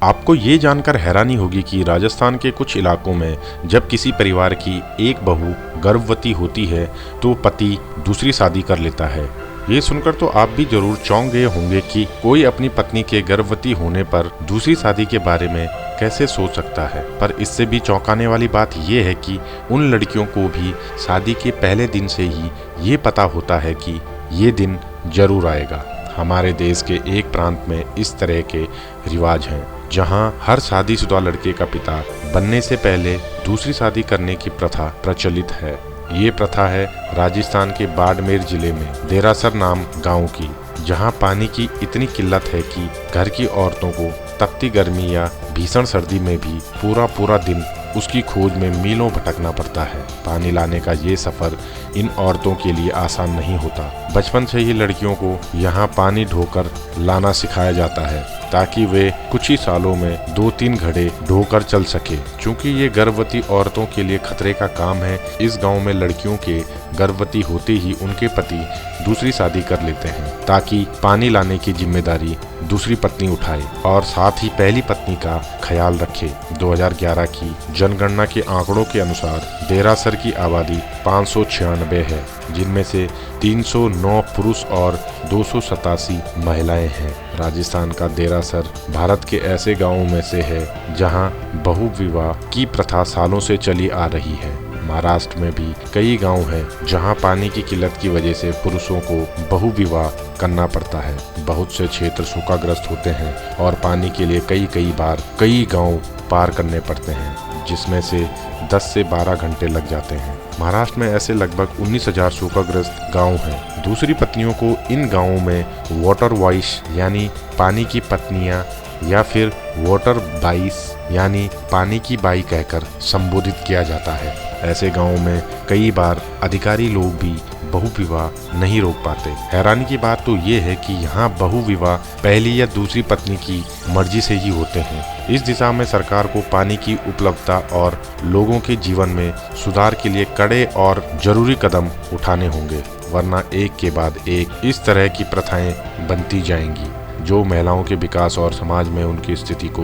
आपको ये जानकर हैरानी होगी कि राजस्थान के कुछ इलाकों में जब किसी परिवार की एक बहू गर्भवती होती है तो पति दूसरी शादी कर लेता है। ये सुनकर तो आप भी जरूर चौंक गए होंगे कि कोई अपनी पत्नी के गर्भवती होने पर दूसरी शादी के बारे में कैसे सोच सकता है। पर इससे भी चौंकाने वाली बात यह है कि उन लड़कियों को भी शादी के पहले दिन से ही ये पता होता है कि ये दिन जरूर आएगा। हमारे देश के एक प्रांत में इस तरह के रिवाज हैं जहां हर शादीशुदा लड़के का पिता बनने से पहले दूसरी शादी करने की प्रथा प्रचलित है। ये प्रथा है राजस्थान के बाड़मेर जिले में देरासर नाम गांव की, जहां पानी की इतनी किल्लत है कि घर की औरतों को तपती गर्मी या भीषण सर्दी में भी पूरा दिन उसकी खोज में मीलों भटकना पड़ता है। पानी लाने का ये सफर इन औरतों के लिए आसान नहीं होता। बचपन से ही लड़कियों को यहाँ पानी ढोकर लाना सिखाया जाता है ताकि वे कुछ ही सालों में 2-3 घड़े ढोकर चल सके। क्योंकि ये गर्भवती औरतों के लिए खतरे का काम है, इस गांव में लड़कियों के गर्भवती होते ही उनके पति दूसरी शादी कर लेते हैं ताकि पानी लाने की जिम्मेदारी दूसरी पत्नी उठाए और साथ ही पहली पत्नी का ख्याल रखे। 2011 की जनगणना के आंकड़ों के अनुसार देरासर की आबादी 596 है, जिनमें से 309 पुरुष और 287 महिलाएं हैं। राजस्थान का देरासर भारत के ऐसे गांवों में से है जहां बहुविवाह की प्रथा सालों से चली आ रही है। महाराष्ट्र में भी कई गांव हैं जहां पानी की किल्लत की वजह से पुरुषों को बहुविवाह करना पड़ता है। बहुत से क्षेत्र सूखाग्रस्त होते हैं और पानी के लिए कई बार कई गांव पार करने पड़ते हैं, जिसमें से 10 से 12 घंटे लग जाते हैं। महाराष्ट्र में ऐसे लगभग 19,000 सूखाग्रस्त गांव हैं। दूसरी पत्नियों को इन गांवों में वाटर वाइश यानी पानी की पत्नियां या फिर वाटर बाइस यानी पानी की बाई कहकर संबोधित किया जाता है। ऐसे गांवों में कई बार अधिकारी लोग भी बहुविवाह नहीं रोक पाते। हैरानी की बात तो ये है कि यहाँ बहुविवाह पहली या दूसरी पत्नी की मर्जी से ही होते हैं। इस दिशा में सरकार को पानी की उपलब्धता और लोगों के जीवन में सुधार के लिए कड़े और जरूरी कदम उठाने होंगे, वरना एक के बाद एक इस तरह की प्रथाएं बनती जाएंगी जो महिलाओं के विकास और समाज में उनकी स्थिति को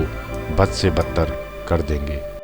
बद से बदतर कर देंगे।